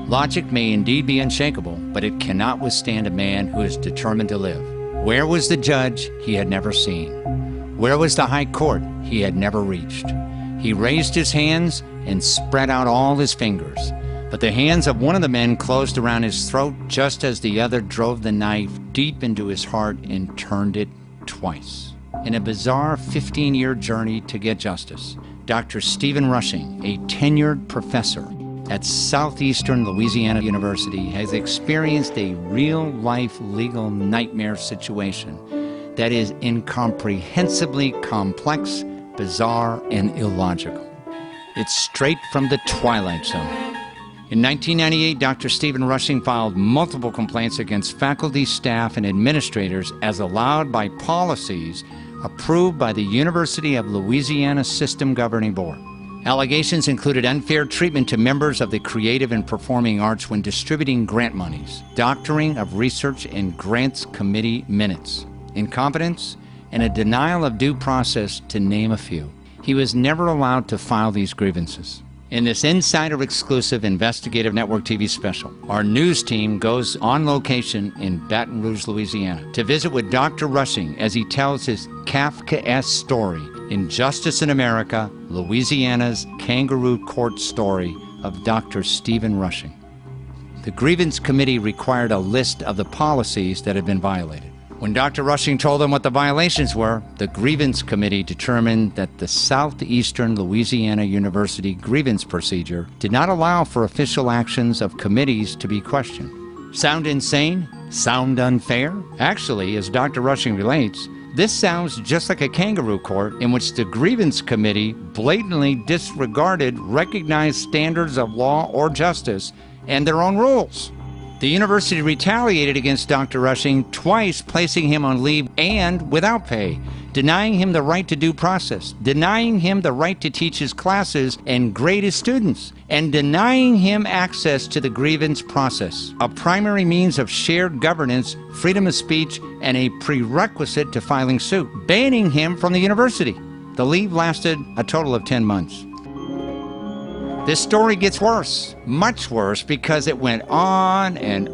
Logic may indeed be unshakable, but it cannot withstand a man who is determined to live. Where was the judge he had never seen? Where was the high court he had never reached? He raised his hands and spread out all his fingers, but the hands of one of the men closed around his throat just as the other drove the knife deep into his heart and turned it twice. In a bizarre 15-year journey to get justice, Dr. Stephen Rushing, a tenured professor at Southeastern Louisiana University, has experienced a real-life legal nightmare situation that is incomprehensibly complex, bizarre, and illogical. It's straight from the Twilight Zone. In 1998, Dr. Stephen Rushing filed multiple complaints against faculty, staff, and administrators as allowed by policies approved by the University of Louisiana System Governing Board. Allegations included unfair treatment to members of the creative and performing arts when distributing grant monies, doctoring of research and grants committee minutes, incompetence, and a denial of due process, to name a few. He was never allowed to file these grievances. In this insider-exclusive Investigative Network TV special, our news team goes on location in Baton Rouge, Louisiana, to visit with Dr. Rushing as he tells his Kafkaesque story in Justice in America, Louisiana's Kangaroo Court story of Dr. Stephen Rushing. The grievance committee required a list of the policies that had been violated. When Dr. Rushing told them what the violations were, the grievance committee determined that the Southeastern Louisiana University grievance procedure did not allow for official actions of committees to be questioned. Sound insane? Sound unfair? Actually, as Dr. Rushing relates, this sounds just like a kangaroo court in which the grievance committee blatantly disregarded recognized standards of law or justice and their own rules. The university retaliated against Dr. Rushing, twice placing him on leave and without pay, denying him the right to due process, denying him the right to teach his classes and grade his students, and denying him access to the grievance process, a primary means of shared governance, freedom of speech, and a prerequisite to filing suit, banning him from the university. The leave lasted a total of 10 months. This story gets worse, much worse, because it went on and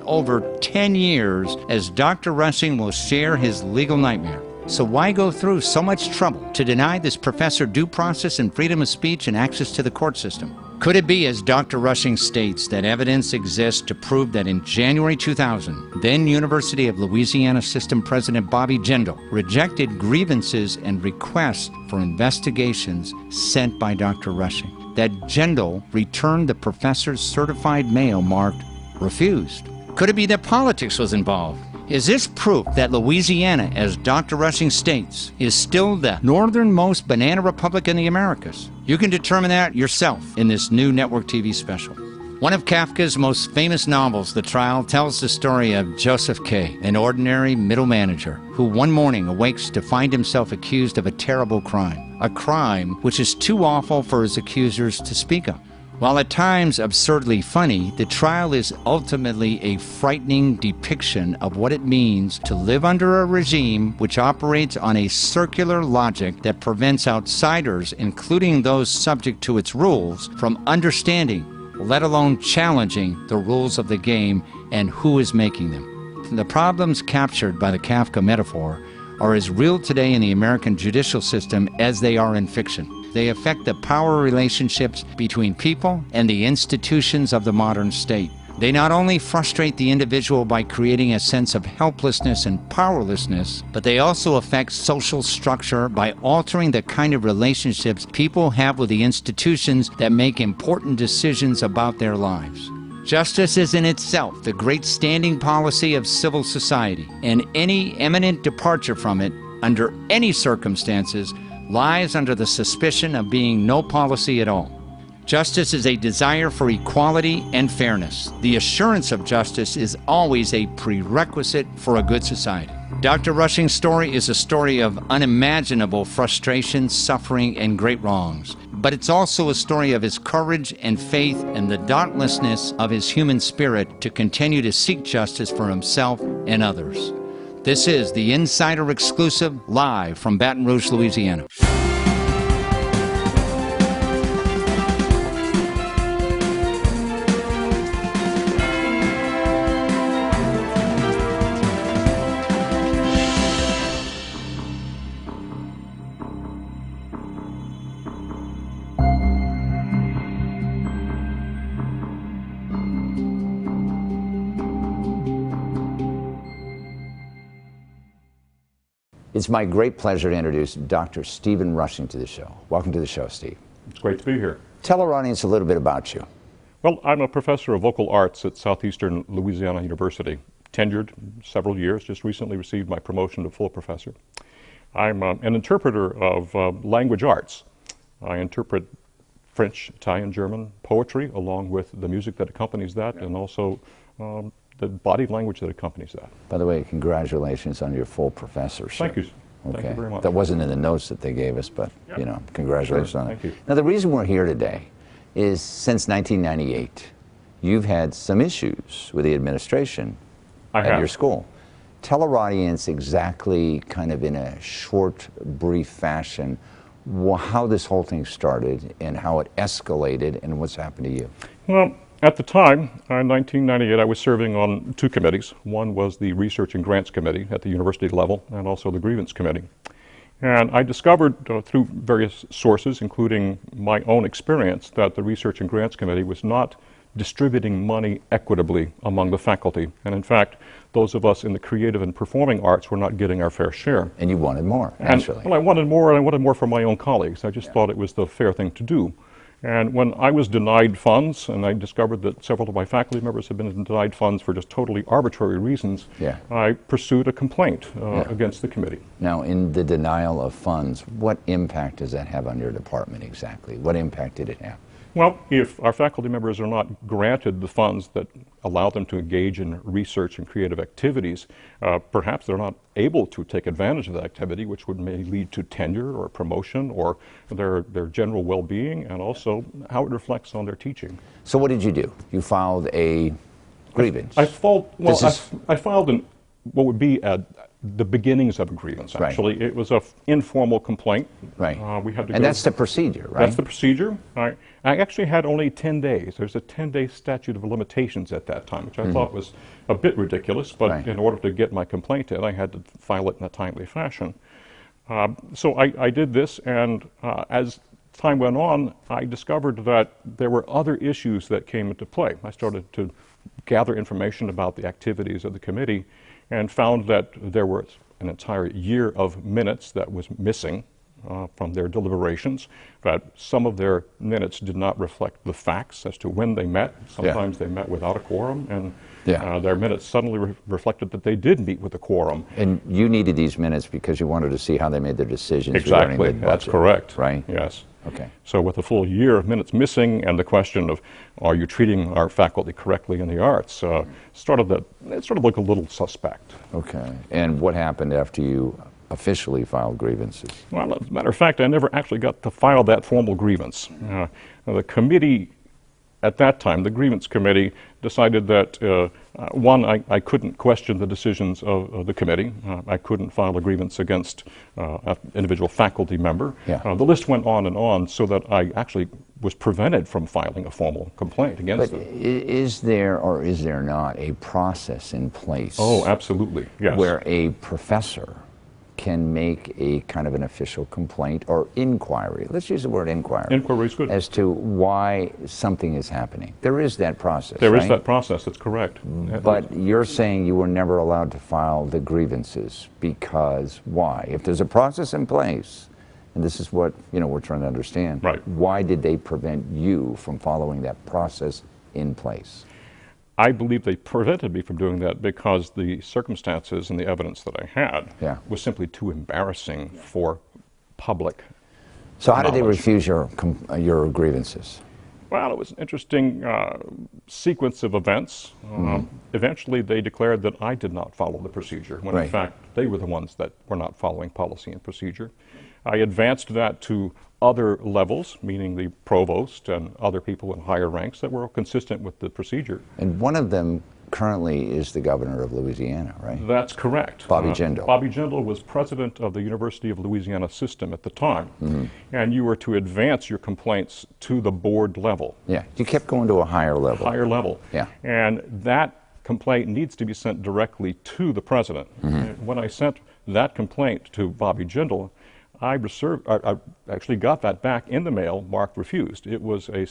over 10 years as Dr. Rushing will share his legal nightmare. So why go through so much trouble to deny this professor due process and freedom of speech and access to the court system? Could it be, as Dr. Rushing states, that evidence exists to prove that in January 2000, then University of Louisiana System President Bobby Jindal rejected grievances and requests for investigations sent by Dr. Rushing? That Jindal returned the professor's certified mail marked refused? Could it be that politics was involved? Is this proof that Louisiana, as Dr. Rushing states, is still the northernmost banana republic in the Americas? You can determine that yourself in this new network TV special. One of Kafka's most famous novels, The Trial, tells the story of Joseph K., an ordinary middle manager who one morning awakes to find himself accused of a terrible crime, a crime which is too awful for his accusers to speak of. While at times absurdly funny, The Trial is ultimately a frightening depiction of what it means to live under a regime which operates on a circular logic that prevents outsiders, including those subject to its rules, from understanding, let alone challenging, the rules of the game and who is making them. The problems captured by the Kafka metaphor are as real today in the American judicial system as they are in fiction. They affect the power relationships between people and the institutions of the modern state. They not only frustrate the individual by creating a sense of helplessness and powerlessness, but they also affect social structure by altering the kind of relationships people have with the institutions that make important decisions about their lives. Justice is in itself the great standing policy of civil society, and any imminent departure from it, under any circumstances, lies under the suspicion of being no policy at all. Justice is a desire for equality and fairness. The assurance of justice is always a prerequisite for a good society. Dr. Rushing's story is a story of unimaginable frustration, suffering, and great wrongs. But it's also a story of his courage and faith and the dauntlessness of his human spirit to continue to seek justice for himself and others. This is the Insider Exclusive, live from Baton Rouge, Louisiana. It's my great pleasure to introduce Dr. Stephen Rushing to the show. Welcome to the show, Steve. It's great to be here. Tell our audience a little bit about you. Well, I'm a professor of vocal arts at Southeastern Louisiana University, tenured several years, just recently received my promotion to full professor. I'm an interpreter of language arts. I interpret French, Italian, German poetry, along with the music that accompanies that, and also the body language that accompanies that. By the way, congratulations on your full professorship. Thank you. Okay. Thank you very much. That wasn't in the notes that they gave us, but, you know, congratulations on it. Thank you. Now, the reason we're here today is since 1998, you've had some issues with the administration at your school. Tell our audience exactly, kind of in a short, brief fashion, how this whole thing started and how it escalated and what's happened to you. Well, at the time, in 1998, I was serving on two committees. One was the Research and Grants Committee at the university level, and also the Grievance Committee. And I discovered through various sources, including my own experience, that the Research and Grants Committee was not distributing money equitably among the faculty. And in fact, those of us in the creative and performing arts were not getting our fair share. And you wanted more, naturally. Well, I wanted more, and I wanted more from my own colleagues. I just thought it was the fair thing to do. And when I was denied funds, and I discovered that several of my faculty members had been denied funds for just totally arbitrary reasons, I pursued a complaint against the committee. Now, in the denial of funds, what impact does that have on your department exactly? What impact did it have? Well, if our faculty members are not granted the funds that allow them to engage in research and creative activities, perhaps they're not able to take advantage of that activity, which may lead to tenure or promotion or their general well-being, and also how it reflects on their teaching. So what did you do? You filed a grievance. I filed what would be the beginnings of a grievance, actually. Right. It was an informal complaint. Right. And that's the procedure, right? That's the procedure. I actually had only 10 days. There's a 10-day statute of limitations at that time, which I thought was a bit ridiculous, but in order to get my complaint in, I had to file it in a timely fashion. So I did this, and as time went on, I discovered that there were other issues that came into play. I started to gather information about the activities of the committee and found that there was an entire year of minutes that was missing from their deliberations, that some of their minutes did not reflect the facts as to when they met. Sometimes they met without a quorum, and their minutes suddenly reflected that they did meet with a quorum. And you needed these minutes because you wanted to see how they made their decisions. Exactly, that's correct. Right? Yes. Okay. So with a full year of minutes missing and the question of are you treating our faculty correctly in the arts, it started to look a little suspect. Okay. And what happened after you officially filed grievances? Well, as a matter of fact, I never actually got to file that formal grievance. The committee at that time, the grievance committee, decided that, one, I couldn't question the decisions of the committee. I couldn't file a grievance against an individual faculty member. The list went on, so that I actually was prevented from filing a formal complaint against them. Is there or is there not a process in place? Oh, absolutely, yes. Where a professor can make a kind of an official complaint or inquiry. Let's use the word inquiry. Inquiry is good. As to why something is happening. There is that process, There is that process, that's correct. But you're saying you were never allowed to file the grievances because why? If there's a process in place, and this is what we're trying to understand, why did they prevent you from following that process in place? I believe they prevented me from doing that because the circumstances and the evidence that I had was simply too embarrassing for public So how did they refuse your grievances? Well, it was an interesting sequence of events. Eventually, they declared that I did not follow the procedure, when in fact, they were the ones that were not following policy and procedure. I advanced that to other levels, meaning the provost and other people in higher ranks that were consistent with the procedure. And one of them currently is the governor of Louisiana, right? That's correct. Bobby Jindal. Bobby Jindal was president of the University of Louisiana system at the time, and you were to advance your complaints to the board level. Yeah, you kept going to a higher level. Higher level. Yeah. And that complaint needs to be sent directly to the president. And when I sent that complaint to Bobby Jindal, I actually got that back in the mail marked refused. It was a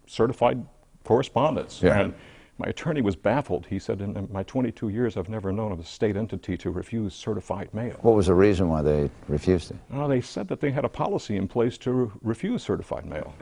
certified correspondence. And my attorney was baffled. He said, in my 22 years, I've never known of a state entity to refuse certified mail. What was the reason why they refused it? They said that they had a policy in place to refuse certified mail.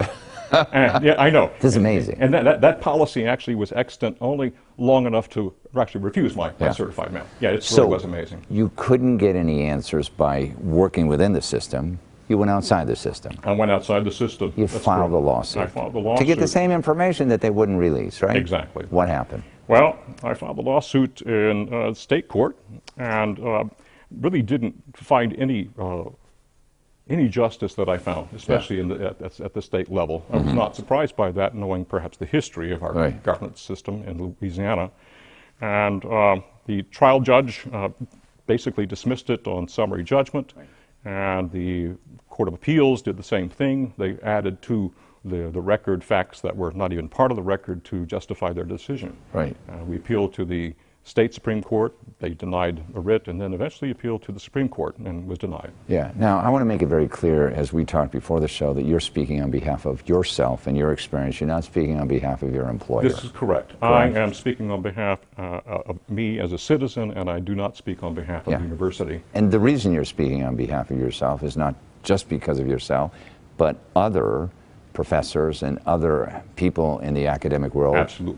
And, yeah, I know. This is amazing. And that policy actually was extant only long enough to actually refuse my certified mail. Yeah, it really was amazing. You couldn't get any answers by working within the system. You went outside the system. I went outside the system. You filed a lawsuit. I filed a lawsuit. To get the same information that they wouldn't release, right? Exactly. What happened? Well, I filed a lawsuit in state court and really didn't find any justice that I found, especially at the state level. I was not surprised by that, knowing perhaps the history of our governance system in Louisiana. And the trial judge basically dismissed it on summary judgment. And the Court of Appeals did the same thing. They added to the record facts that were not even part of the record to justify their decision. Right. We appealed to the state Supreme Court. They denied a writ, and then eventually appealed to the Supreme Court and was denied. Yeah. Now, I want to make it very clear, as we talked before the show, that you're speaking on behalf of yourself and your experience. You're not speaking on behalf of your employer. This is correct. I am speaking on behalf of me as a citizen, and I do not speak on behalf of the university. And the reason you're speaking on behalf of yourself is not just because of yourself, but other professors and other people in the academic world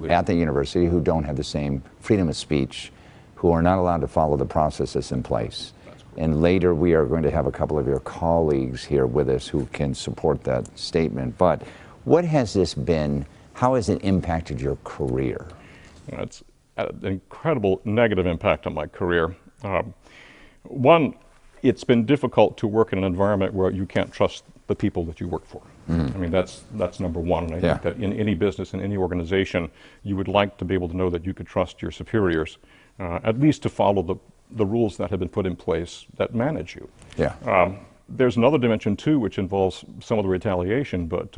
at the university who don't have the same freedom of speech, who are not allowed to follow the process that's in place. And later we are going to have a couple of your colleagues here with us who can support that statement. But what has this been, how has it impacted your career? It's an incredible negative impact on my career. One, it's been difficult to work in an environment where you can't trust the people that you work for. I mean, that's number one. And I think that in any business, in any organization, you would like to be able to know that you could trust your superiors, at least to follow the rules that have been put in place that manage you. There's another dimension, too, which involves some of the retaliation, but...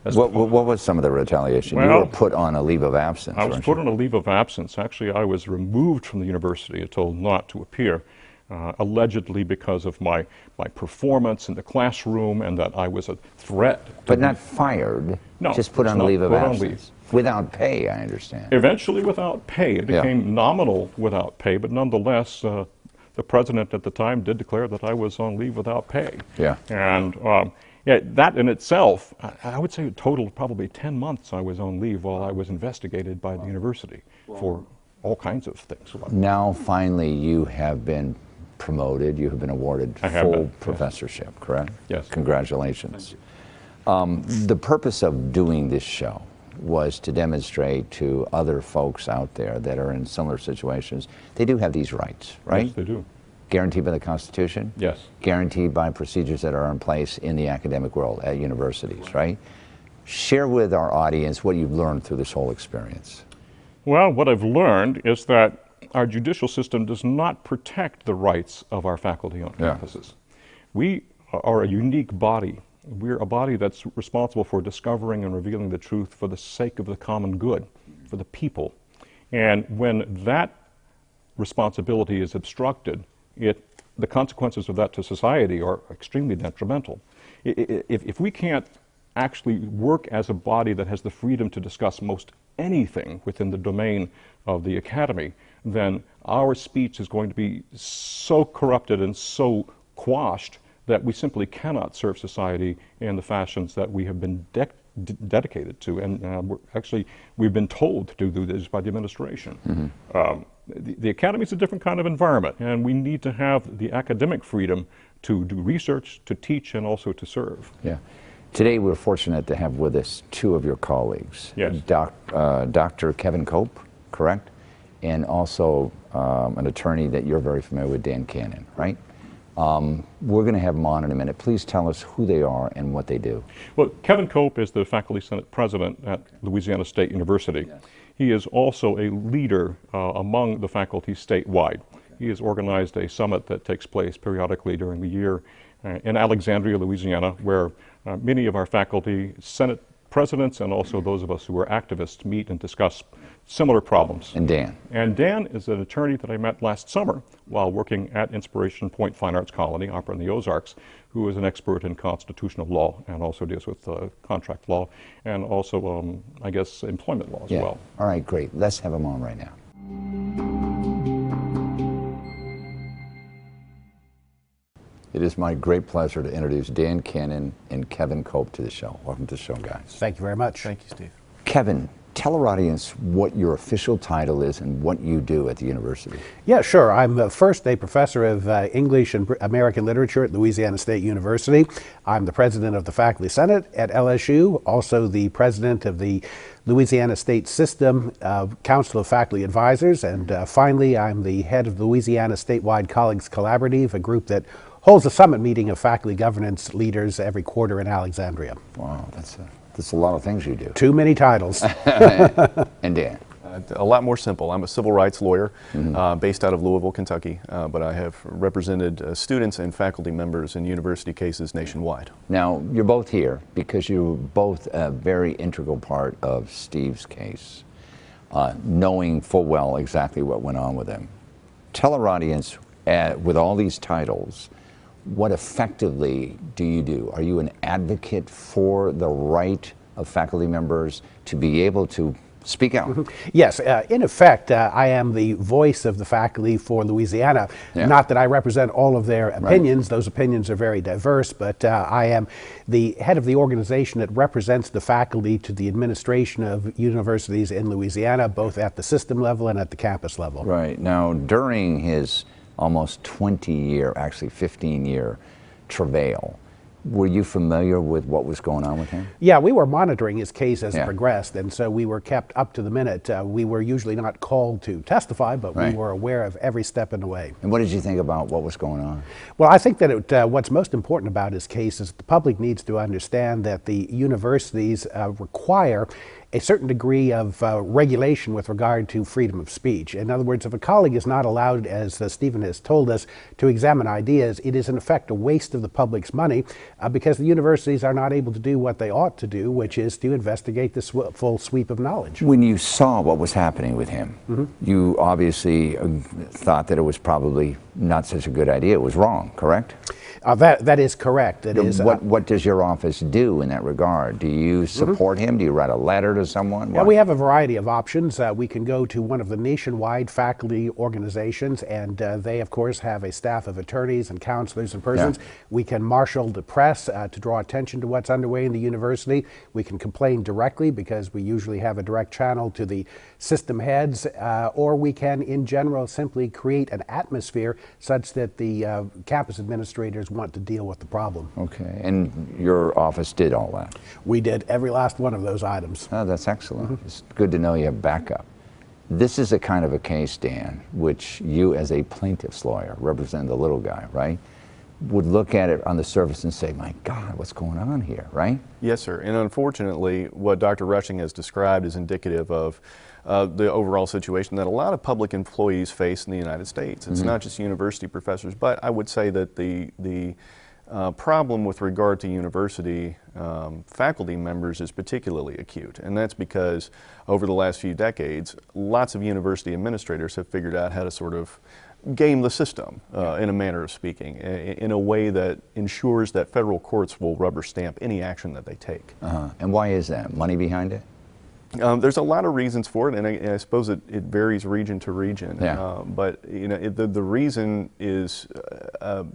what was some of the retaliation? Well, you were put on a leave of absence, I was put on a leave of absence. Actually, I was removed from the university and told not to appear. Allegedly because of my performance in the classroom and that I was a threat. But not fired, no, just put on a leave of absence. Without pay, I understand. Eventually without pay. It became nominal without pay, but nonetheless, the president at the time did declare that I was on leave without pay. And that in itself, I would say a total of probably 10 months I was on leave while I was investigated by the university for all kinds of things. Now, finally, you have been promoted, you have been awarded full professorship, correct? Yes. Congratulations. The purpose of doing this show was to demonstrate to other folks out there that are in similar situations, they do have these rights, right? Yes, they do. Guaranteed by the Constitution? Yes. Guaranteed by procedures that are in place in the academic world at universities, right? Share with our audience what you've learned through this whole experience. Well, what I've learned is that our judicial system does not protect the rights of our faculty on campuses. We are a unique body. We're a body that's responsible for discovering and revealing the truth for the sake of the common good, for the people. And when that responsibility is obstructed, the consequences of that to society are extremely detrimental. If we can't actually work as a body that has the freedom to discuss most anything within the domain of the academy, then our speech is going to be so corrupted and so quashed that we simply cannot serve society in the fashions that we have been dedicated to. And we've been told to do this by the administration. The academy is a different kind of environment, and we need to have the academic freedom to do research, to teach, and also to serve. Today we're fortunate to have with us two of your colleagues. Yes. Dr. Kevin Cope, correct? And also an attorney that you're very familiar with, Dan Cannon, right? We're going to have them on in a minute. Please tell us who they are and what they do. Well, Kevin Cope is the Faculty Senate President at Louisiana State University. He is also a leader among the faculty statewide. He has organized a summit that takes place periodically during the year in Alexandria, Louisiana, where many of our faculty, Senate presidents and also those of us who are activists meet and discuss similar problems. And Dan? And Dan is an attorney that I met last summer while working at Inspiration Point Fine Arts Colony, opera in the Ozarks, who is an expert in constitutional law and also deals with contract law and also, I guess, employment law as well. All right, great. Let's have him on right now. It is my great pleasure to introduce Dan Cannon and Kevin Cope to the show. Welcome to the show, guys. Thank you very much. Thank you, Steve. Kevin, tell our audience what your official title is and what you do at the university. Yeah, sure. I'm first a professor of English and American literature at Louisiana State University. I'm the president of the Faculty Senate at LSU, also the president of the Louisiana State System Council of Faculty Advisors, and finally I'm the head of the Louisiana Statewide Colleagues Collaborative, a group that holds a summit meeting of faculty governance leaders every quarter in Alexandria. Wow, that's a lot of things you do. Too many titles. And Dan? A lot more simple. I'm a civil rights lawyer based out of Louisville, Kentucky, but I have represented students and faculty members in university cases nationwide. Now, you're both here because you're both a very integral part of Steve's case, knowing full well exactly what went on with him. Tell our audience, with all these titles, what effectively do you do? Are you an advocate for the right of faculty members to be able to speak out? Yes, in effect, I am the voice of the faculty for Louisiana. Yeah. Not that I represent all of their opinions. Right. Those opinions are very diverse, but I am the head of the organization that represents the faculty to the administration of universities in Louisiana, both at the system level and at the campus level. Right. Now, during his almost 20-year, actually 15-year travail, were you familiar with what was going on with him? Yeah, we were monitoring his case as it progressed, and so we were kept up to the minute. We were usually not called to testify, but we were aware of every step in the way. And what did you think about what was going on? Well, I think that what's most important about his case is the public needs to understand that the universities require a certain degree of regulation with regard to freedom of speech. In other words, if a colleague is not allowed, as Stephen has told us, to examine ideas, it is in effect a waste of the public's money because the universities are not able to do what they ought to do, which is to investigate the full sweep of knowledge. When you saw what was happening with him, you obviously thought that it was probably not such a good idea. It was wrong, correct? That is correct. What does your office do in that regard? Do you support him? Do you write a letter to someone? Yeah, we have a variety of options. We can go to one of the nationwide faculty organizations, and they, of course, have a staff of attorneys and counselors and persons. Yeah. We can marshal the press to draw attention to what's underway in the university. We can complain directly because we usually have a direct channel to the system heads, or we can, in general, simply create an atmosphere such that the campus administrators want to deal with the problem. Okay, and your office did all that? We did every last one of those items. Oh, that's excellent. It's good to know you have backup. This is a kind of a case, Dan, which you as a plaintiff's lawyer, representing the little guy, right, would look at it on the surface and say, my God, what's going on here, right? Yes, sir. And unfortunately, what Dr. Rushing has described is indicative of the overall situation that a lot of public employees face in the United States. It's not just university professors, but I would say that the problem with regard to university faculty members is particularly acute, and that's because over the last few decades, lots of university administrators have figured out how to sort of game the system, in a manner of speaking, in a way that ensures that federal courts will rubber stamp any action that they take. And why is that? Money behind it? There's a lot of reasons for it, and I suppose it varies region to region. Yeah. But you know, the reason is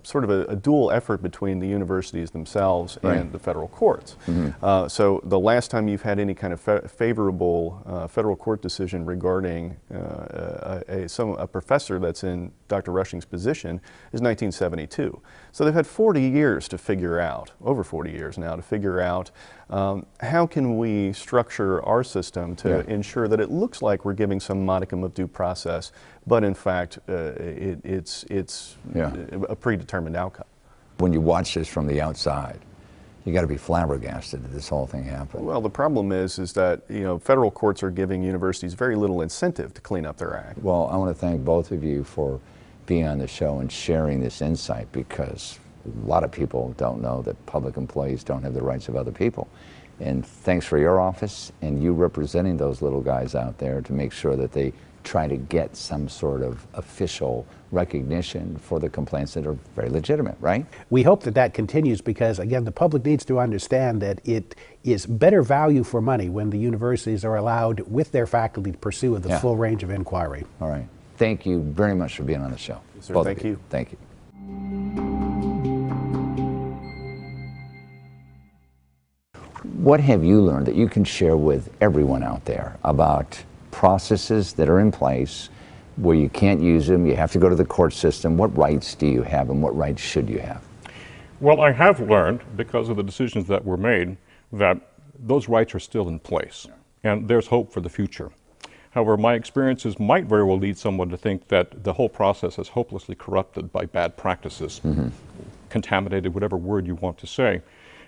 sort of a dual effort between the universities themselves and the federal courts. So the last time you've had any kind of favorable federal court decision regarding a professor that's in Dr. Rushing's position is 1972. So they've had 40 years to figure out, over 40 years now, to figure out how can we structure our system to ensure that it looks like we're giving some modicum of due process, but in fact it's a predetermined outcome. When you watch this from the outside, you got to be flabbergasted that this whole thing happened. Well, the problem is that, you know, federal courts are giving universities very little incentive to clean up their act. Well, I want to thank both of you for being on the show and sharing this insight, because a lot of people don't know that public employees don't have the rights of other people. And thanks for your office and you representing those little guys out there to make sure that they try to get some sort of official recognition for the complaints that are very legitimate, right? We hope that that continues because, again, the public needs to understand that it is better value for money when the universities are allowed with their faculty to pursue the full range of inquiry. All right. Thank you very much for being on the show. Yes, sir. Thank you. Thank you. What have you learned that you can share with everyone out there about processes that are in place where you can't use them, you have to go to the court system? What rights do you have and what rights should you have? Well, I have learned, because of the decisions that were made, that those rights are still in place, and there's hope for the future. However, my experiences might very well lead someone to think that the whole process is hopelessly corrupted by bad practices, contaminated, whatever word you want to say.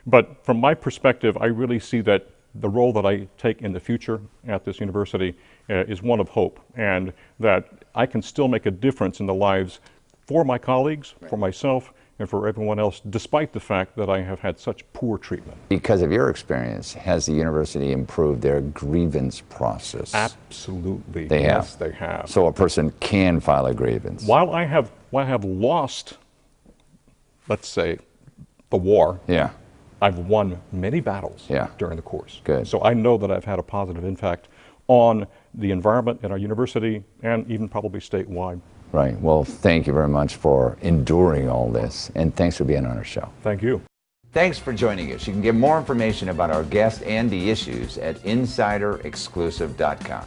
But from my perspective, I really see that the role that I take in the future at this university is one of hope, and that I can still make a difference in the lives for my colleagues, for myself, and for everyone else, despite the fact that I have had such poor treatment. Because of your experience, has the university improved their grievance process? Absolutely. Yes, they have. So a person can file a grievance. While I have lost, let's say, the war, I've won many battles during the course. Good. So I know that I've had a positive impact on the environment at our university and even probably statewide. Right. Well, thank you very much for enduring all this, and thanks for being on our show. Thank you. Thanks for joining us. You can get more information about our guest and the issues at insiderexclusive.com.